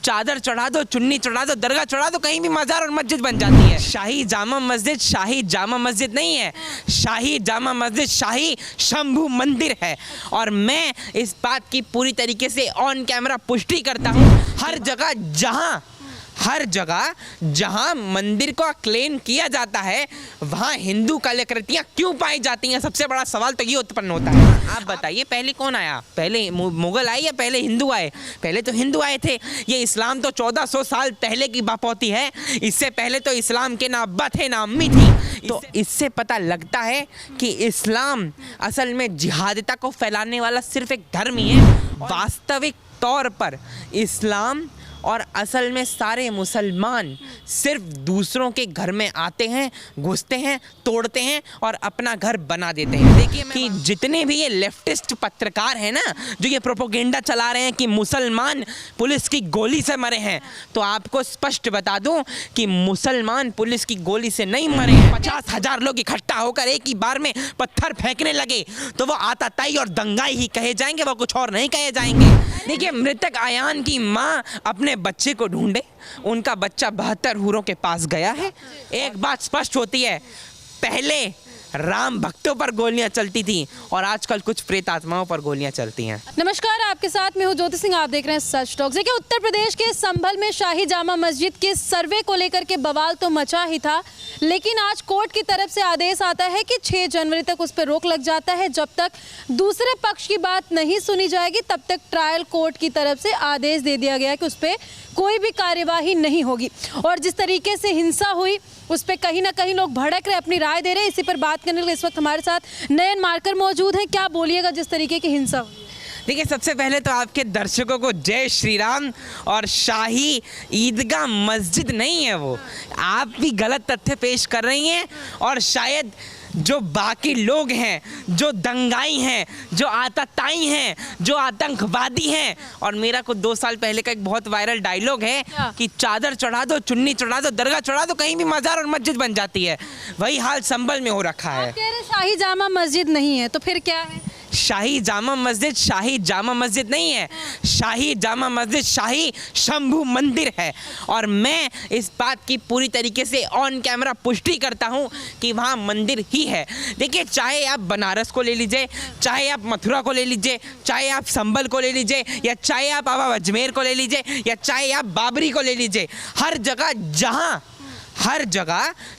चादर चढ़ा दो, चुन्नी चढ़ा दो, दरगाह चढ़ा दो, कहीं भी मज़ार और मस्जिद बन जाती है। शाही जामा मस्जिद नहीं है, शाही जामा मस्जिद शाही शंभू मंदिर है। और मैं इस बात की पूरी तरीके से ऑन कैमरा पुष्टि करता हूँ। हर जगह जहां मंदिर को क्लेम किया जाता है वहां हिंदू कलाकृतियां क्यों पाई जाती हैं? सबसे बड़ा सवाल तो ये उत्पन्न होता है। आप बताइए, पहले कौन आया? पहले मुगल आए या पहले हिंदू आए? पहले तो हिंदू आए थे। ये इस्लाम तो 1400 साल पहले की बापौती है। इससे पहले तो इस्लाम के ना अब्बा थे ना अम्मी थी। तो इससे पता लगता है कि इस्लाम असल में जिहादिता को फैलाने वाला सिर्फ एक धर्म ही है। वास्तविक तौर पर इस्लाम और असल में सारे मुसलमान सिर्फ दूसरों के घर में आते हैं, घुसते हैं, तोड़ते हैं और अपना घर बना देते हैं। देखिए कि जितने भी ये लेफ्टिस्ट पत्रकार हैं ना, जो ये प्रोपोगेंडा चला रहे हैं कि मुसलमान पुलिस की गोली से मरे हैं, तो आपको स्पष्ट बता दूं कि मुसलमान पुलिस की गोली से नहीं मरे हैं। 50,000 लोग इकट्ठा होकर एक ही बार में पत्थर फेंकने लगे तो वो आताताई और दंगाई ही कहे जाएंगे, वो कुछ और नहीं कहे जाएंगे। देखिए, मृतक आयान की माँ अपने बच्चे को ढूंढे, उनका बच्चा 72 हूरों के पास गया है। एक बात स्पष्ट होती है, पहले राम भक्तों पर गोलियां चलती थी और आजकल कुछ प्रेत आत्माओं पर गोलियां चलती हैं। नमस्कार, आपके साथ मैं हूं ज्योति सिंह, आप देख रहे हैं सच टॉक। देखिए, उत्तर प्रदेश के संभल में शाही जामा मस्जिद के सर्वे को लेकर के बवाल तो मचा ही था, लेकिन आज कोर्ट की तरफ से आदेश आता है कि 6 जनवरी तक उस पर रोक लग जाता है। जब तक दूसरे पक्ष की बात नहीं सुनी जाएगी तब तक ट्रायल कोर्ट की तरफ से आदेश दे दिया गया कि उस पर कोई भी कार्यवाही नहीं होगी। और जिस तरीके से हिंसा हुई उस पर कहीं ना कहीं लोग भड़क रहे, अपनी राय दे रहे। इसी पर बात करने के लिए इस वक्त हमारे साथ नयन मार्कर मौजूद हैं। क्या बोलिएगा जिस तरीके की हिंसा हुई? देखिए, सबसे पहले तो आपके दर्शकों को जय श्री राम। और शाही ईदगाह मस्जिद नहीं है वो, आप भी गलत तथ्य पेश कर रही हैं। और शायद जो बाकी लोग हैं, जो दंगाई हैं, जो आतताई हैं, जो आतंकवादी हैं, और मेरा कुछ 2 साल पहले का एक बहुत वायरल डायलॉग है कि चादर चढ़ा दो, चुन्नी चढ़ा दो, दरगाह चढ़ा दो, कहीं भी मज़ार और मस्जिद बन जाती है। वही हाल संभल में हो रखा है। आप कह रहे शाही जामा मस्जिद नहीं है, तो फिर क्या है? शाही जामा मस्जिद नहीं है, शाही जामा मस्जिद शाही शंभू मंदिर है। और मैं इस बात की पूरी तरीके से ऑन कैमरा पुष्टि करता हूं कि वहाँ मंदिर ही है। देखिए, चाहे आप बनारस को ले लीजिए, चाहे आप मथुरा को ले लीजिए, चाहे आप संभल को ले लीजिए, या चाहे आप बाबा अजमेर को ले लीजिए, या चाहे आप बाबरी को ले लीजिए, हर जगह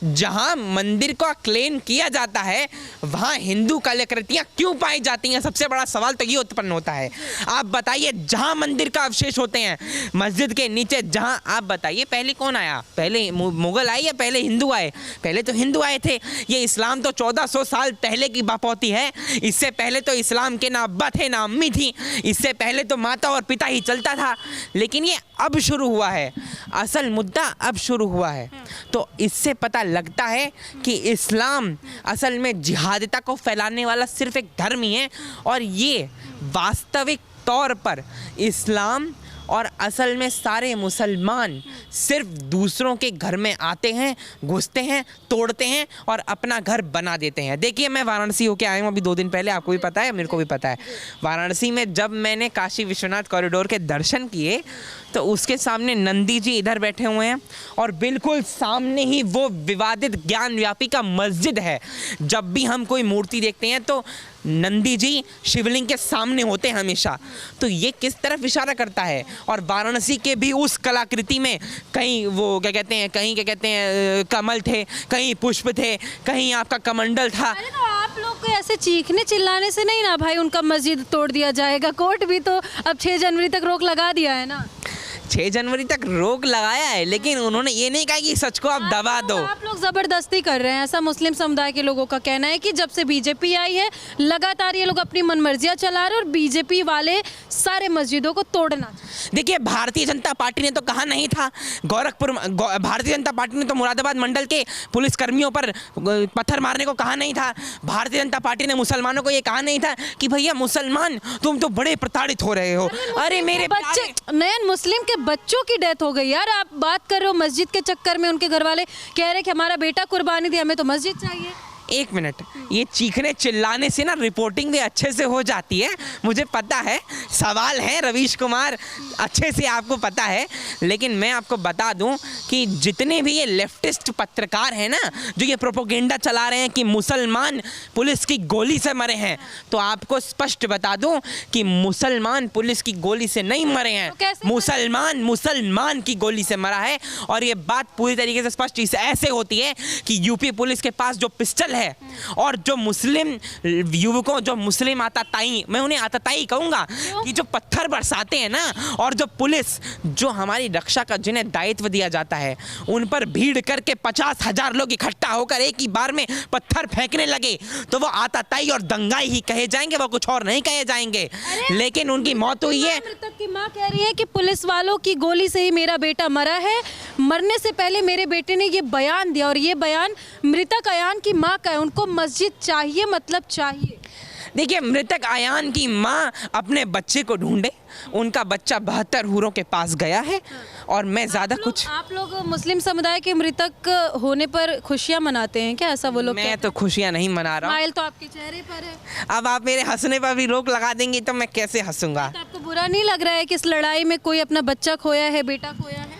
जहां मंदिर को क्लेम किया जाता है वहां हिंदू कलाकृतियां क्यों पाई जाती हैं? सबसे बड़ा सवाल तो ये उत्पन्न होता है। आप बताइए, जहां मंदिर का अवशेष होते हैं, मस्जिद के नीचे जहां, आप बताइए पहले कौन आया? पहले मुगल आए या पहले हिंदू आए? पहले तो हिंदू आए थे। ये इस्लाम तो 1400 साल पहले की बापौती है। इससे पहले तो इस्लाम के ना अब्बा थे ना अम्मी थी। इससे पहले तो माता और पिता ही चलता था। लेकिन ये अब शुरू हुआ है, असल मुद्दा अब शुरू हुआ है। तो इससे पता लगता है कि इस्लाम असल में जिहादिता को फैलाने वाला सिर्फ एक धर्म ही है। और ये वास्तविक तौर पर इस्लाम और असल में सारे मुसलमान सिर्फ दूसरों के घर में आते हैं, घुसते हैं, तोड़ते हैं और अपना घर बना देते हैं। देखिए, मैं वाराणसी होके आया हूँ अभी 2 दिन पहले, आपको भी पता है, मेरे को भी पता है। वाराणसी में जब मैंने काशी विश्वनाथ कॉरिडोर के दर्शन किए तो उसके सामने नंदी जी इधर बैठे हुए हैं और बिल्कुल सामने ही वो विवादित ज्ञान व्यापी का मस्जिद है। जब भी हम कोई मूर्ति देखते हैं तो नंदी जी शिवलिंग के सामने होते हैं हमेशा। तो ये किस तरफ इशारा करता है? और वाराणसी के भी उस कलाकृति में कहीं वो कहीं कमल थे, कहीं पुष्प थे, कहीं आपका कमंडल था। अरे तो आप लोग को ऐसे चीखने चिल्लाने से नहीं ना भाई उनका मस्जिद तोड़ दिया जाएगा। कोर्ट भी तो अब 6 जनवरी तक रोक लगा दिया है ना। 6 जनवरी तक रोक लगाया है, लेकिन उन्होंने ये नहीं कहा कि सच को आप दबा दो। आप लोग जबरदस्ती कर रहे हैं, ऐसा मुस्लिम समुदाय के लोगों का कहना है कि जब से बीजेपी आई है लगातार ये लोग अपनी मनमर्जियां चला रहे और बीजेपी वाले सारे मस्जिदों को तोड़ना। देखिए, भारतीय जनता पार्टी ने तो कहा नहीं था, भारतीय जनता पार्टी ने तो मुरादाबाद मंडल के पुलिस कर्मियों पर पत्थर मारने को कहा नहीं था। भारतीय जनता पार्टी ने मुसलमानों को ये कहा नहीं था कि भैया मुसलमान तुम तो बड़े प्रताड़ित हो रहे हो। अरे मेरे बच्चे, नयन मुस्लिम के बच्चों की डेथ हो गई यार, आप बात कर रहे हो मस्जिद के चक्कर में। उनके घर वाले कह रहे कि हमारा बेटा कुर्बानी दिया, हमें तो मस्जिद चाहिए। एक मिनट, ये चीखने चिल्लाने से ना रिपोर्टिंग भी अच्छे से हो जाती है, मुझे पता है। सवाल है रवीश कुमार, अच्छे से आपको पता है। लेकिन मैं आपको बता दूं कि जितने भी ये लेफ्टिस्ट पत्रकार हैं ना, जो ये प्रोपोगेंडा चला रहे हैं कि मुसलमान पुलिस की गोली से मरे हैं, तो आपको स्पष्ट बता दूं कि मुसलमान पुलिस की गोली से नहीं मरे हैं। तो मुसलमान की गोली से मरा है। और ये बात पूरी तरीके से स्पष्ट ऐसे होती है कि यूपी पुलिस के पास जो पिस्टल है और जो मुस्लिम युवकों, जो मुस्लिम आतताई, मैं उन्हें आतताई कहूंगा, कि जो पत्थर बरसाते हैं ना, और जो पुलिस जो हमारी रक्षा का जिन्हें दायित्व दिया जाता है, उन पर भीड़ करके 50,000 लोग इकट्ठा होकर एक ही बार में पत्थर फेंकने लगे, तो वो आतताई और दंगाई ही कहे जाएंगे, वो कुछ और नहीं कहे जाएंगे। लेकिन उनकी मौत हुई है। मृतक की मां कह रही है कि पुलिस वालों की गोली से ही मेरा बेटा मरा है, मरने से पहले मेरे बेटे ने ये बयान दिया, और ये बयान मृतक अयान की मां का है। उनको मस्जिद चाहिए, मतलब चाहिए। देखिए, मृतक अयान की माँ अपने बच्चे को ढूंढे, उनका बच्चा 72 हूरों के पास गया है। और मैं ज़्यादा कुछ, आप लोग मुस्लिम समुदाय के मृतक होने पर खुशियां मनाते हैं क्या? ऐसा वो लोग मैं तो खुशियां नहीं मना रहा हूँ। स्माइल तो आपके चेहरे पर है। अब आप मेरे हंसने पर भी रोक लगा देंगी तो मैं कैसे हंसूंगा? तो आपको बुरा नहीं लग रहा है कि इस लड़ाई में कोई अपना बच्चा खोया है, बेटा खोया है?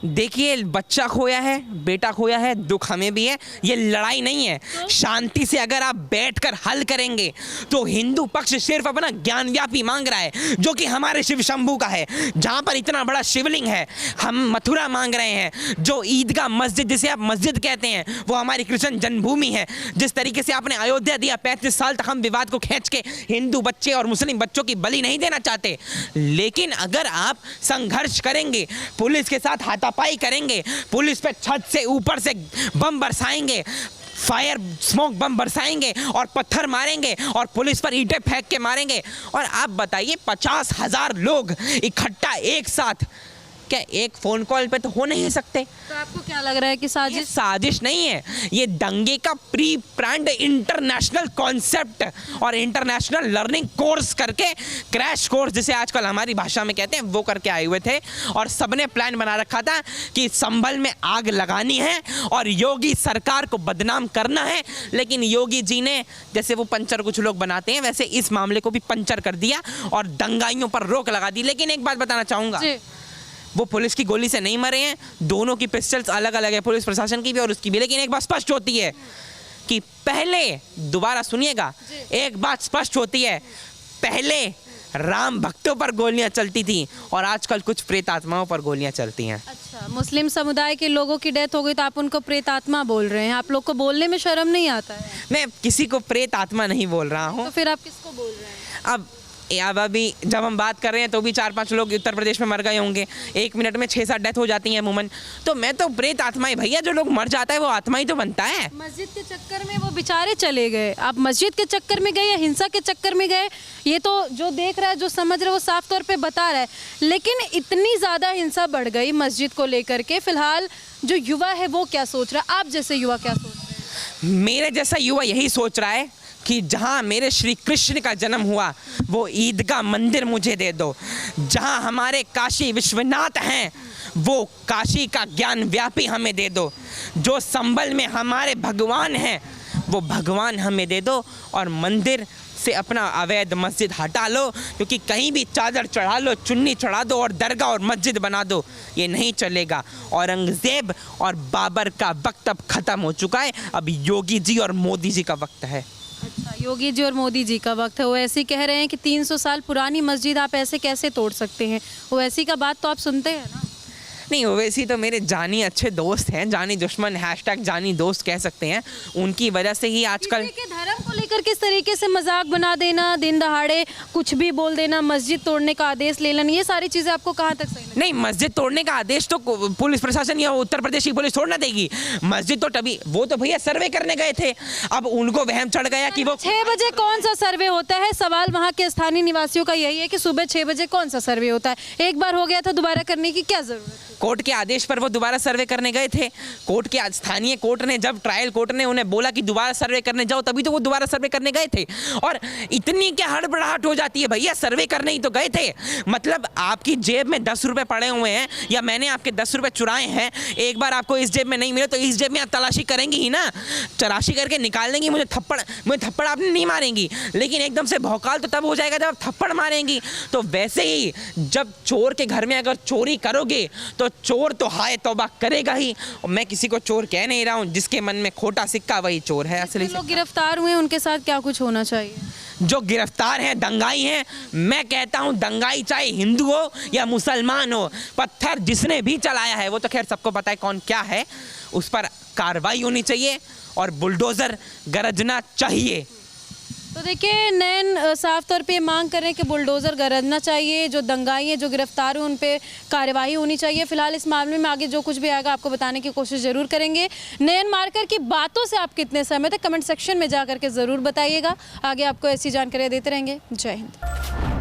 देखिए, बच्चा खोया है, बेटा खोया है, दुख हमें भी है। ये लड़ाई नहीं है। शांति से अगर आप बैठकर हल करेंगे तो हिंदू पक्ष सिर्फ अपना ज्ञान व्यापी मांग रहा है, जो कि हमारे शिव शंभू का है, जहां पर इतना बड़ा शिवलिंग है। हम मथुरा मांग रहे हैं, जो ईदगाह मस्जिद, जिसे आप मस्जिद कहते हैं, वो हमारी कृष्ण जन्मभूमि है। जिस तरीके से आपने अयोध्या दिया, 35 साल तक हम विवाद को खींच के हिंदू बच्चे और मुस्लिम बच्चों की बलि नहीं देना चाहते। लेकिन अगर आप संघर्ष करेंगे, पुलिस के साथ हाथा पाई करेंगे, पुलिस पे छत से ऊपर से बम बरसाएंगे, फायर स्मोक बम बरसाएंगे और पत्थर मारेंगे और पुलिस पर ईंटें फेंक के मारेंगे, और आप बताइए 50,000 लोग इकट्ठा एक साथ, क्या एक फोन कॉल पे तो हो नहीं सकते? तो आपको क्या लग रहा है कि ये साजिश नहीं है, ये दंगे का प्री प्लान्ड इंटरनेशनल कॉन्सेप्ट और इंटरनेशनल लर्निंग कोर्स करके, क्रैश कोर्स जिसे आजकल हमारी भाषा में कहते हैं, वो करके आए हुए थे। और सबने प्लान बना रखा था कि संभल में आग लगानी है और योगी सरकार को बदनाम करना है। लेकिन योगी जी ने, जैसे वो पंचर कुछ लोग बनाते हैं, वैसे इस मामले को भी पंचर कर दिया और दंगाइयों पर रोक लगा दी। लेकिन एक बात बताना चाहूंगा, वो पुलिस की गोली से नहीं मरे हैं, दोनों की पिस्टल्स अलग अलग है, पुलिस प्रशासन की भी और उसकी भी। लेकिन एक बात स्पष्ट होती है कि पहले, दोबारा सुनिएगा, एक बात स्पष्ट होती है, पहले राम भक्तों पर गोलियां चलती थी और आजकल कुछ प्रेत आत्माओं पर गोलियां चलती हैं। अच्छा, मुस्लिम समुदाय के लोगों की डेथ हो गई तो आप उनको प्रेत आत्मा बोल रहे हैं? आप लोग को बोलने में शर्म नहीं आता है? मैं किसी को प्रेत आत्मा नहीं बोल रहा हूँ। तो फिर आप किसको बोल रहे हैं? अब अभी जब हम बात कर रहे हैं तो भी 4-5 लोग उत्तर प्रदेश में मर गए होंगे, 1 मिनट में 6-7 डेथ हो जाती हैं अमूमन। तो मैं तो प्रेत आत्मा ही, भैया जो लोग मर जाता है वो आत्मा ही तो बनता है। मस्जिद के चक्कर में वो बेचारे चले गए, आप मस्जिद के चक्कर में गए या हिंसा के चक्कर में गए, ये तो जो देख रहा है, जो समझ रहा है, वो साफ तौर पे बता रहा है। लेकिन इतनी ज़्यादा हिंसा बढ़ गई मस्जिद को लेकर के, फिलहाल जो युवा है वो क्या सोच रहा है? आप जैसे युवा क्या सोच रहे हैं? मेरे जैसा युवा यही सोच रहा है कि जहाँ मेरे श्री कृष्ण का जन्म हुआ वो ईदगाह मंदिर मुझे दे दो, जहाँ हमारे काशी विश्वनाथ हैं वो काशी का ज्ञान व्यापी हमें दे दो, जो संभल में हमारे भगवान हैं वो भगवान हमें दे दो, और मंदिर से अपना अवैध मस्जिद हटा लो, क्योंकि कहीं भी चादर चढ़ा लो, चुन्नी चढ़ा दो और दरगाह और मस्जिद बना दो, ये नहीं चलेगा। औरंगजेब और बाबर का वक्त अब ख़त्म हो चुका है, अब योगी जी और मोदी जी का वक्त है। अच्छा, योगी जी और मोदी जी का वक्त है। वो ऐसे कह रहे हैं कि 300 साल पुरानी मस्जिद आप ऐसे कैसे तोड़ सकते हैं? वो ऐसी का बात तो आप सुनते हैं ना? नहीं, ओवैसी तो मेरे जानी अच्छे दोस्त हैं, जानी दुश्मन #जानी दोस्त कह सकते हैं। उनकी वजह से ही आजकल के धर्म को लेकर किस तरीके से मजाक बना देना, दिन दहाड़े कुछ भी बोल देना, मस्जिद तोड़ने का आदेश ले लेना, ये सारी चीज़ें आपको कहाँ तक सही नहीं? मस्जिद तोड़ने का आदेश तो पुलिस प्रशासन या उत्तर प्रदेश की पुलिस थोड़ा ना देगी। मस्जिद तो तभी, वो तो भैया सर्वे करने गए थे, अब उनको वहम चढ़ गया कि वो 6 बजे कौन सा सर्वे होता है? सवाल वहाँ के स्थानीय निवासियों का यही है कि सुबह 6 बजे कौन सा सर्वे होता है? एक बार हो गया था, दोबारा करने की क्या जरूरत है? कोर्ट के आदेश पर वो दोबारा सर्वे करने गए थे। कोर्ट के स्थानीय कोर्ट ने, जब ट्रायल कोर्ट ने उन्हें बोला कि दोबारा सर्वे करने जाओ, तभी तो वो दोबारा सर्वे करने गए थे। और इतनी क्या हड़बड़ाहट हो जाती है भैया, सर्वे करने ही तो गए थे। मतलब आपकी जेब में 10 रुपए पड़े हुए हैं या मैंने आपके 10 रुपए चुराए हैं, एक बार आपको इस जेब में नहीं मिले तो इस जेब में आप तलाशी करेंगी ही ना, तलाशी करके निकाल देंगी। मुझे थप्पड़ आपने नहीं मारेंगी, लेकिन एकदम से भौकाल तो तब हो जाएगा जब आप थप्पड़ मारेंगी। तो वैसे ही जब चोर के घर में अगर चोरी करोगे तो चोर तो हाय तौबा करेगा ही। और मैं किसी को चोर कह नहीं रहा हूँ, जिसके मन में खोटा सिक्का वही चोर है असली। लोग गिरफ्तार हुए उनके साथ क्या कुछ होना चाहिए? जो गिरफ्तार हैं दंगाई हैं, मैं कहता हूं दंगाई चाहे हिंदू हो या मुसलमान हो, पत्थर जिसने भी चलाया है वो तो खैर सबको पता है कौन क्या है, उस पर कार्रवाई होनी चाहिए और बुलडोजर गरजना चाहिए। तो देखिए नयन साफ तौर पे ये मांग कर रहे हैं कि बुलडोज़र गरजना चाहिए, जो दंगाई हैं, जो गिरफ्तार हुए उन पे कार्यवाही होनी चाहिए। फिलहाल इस मामले में आगे जो कुछ भी आएगा आपको बताने की कोशिश ज़रूर करेंगे। नयन मारकर की बातों से आप कितने सहमत हैं, कमेंट सेक्शन में जा करके ज़रूर बताइएगा। आगे आपको ऐसी जानकारियाँ देते रहेंगे। जय हिंद।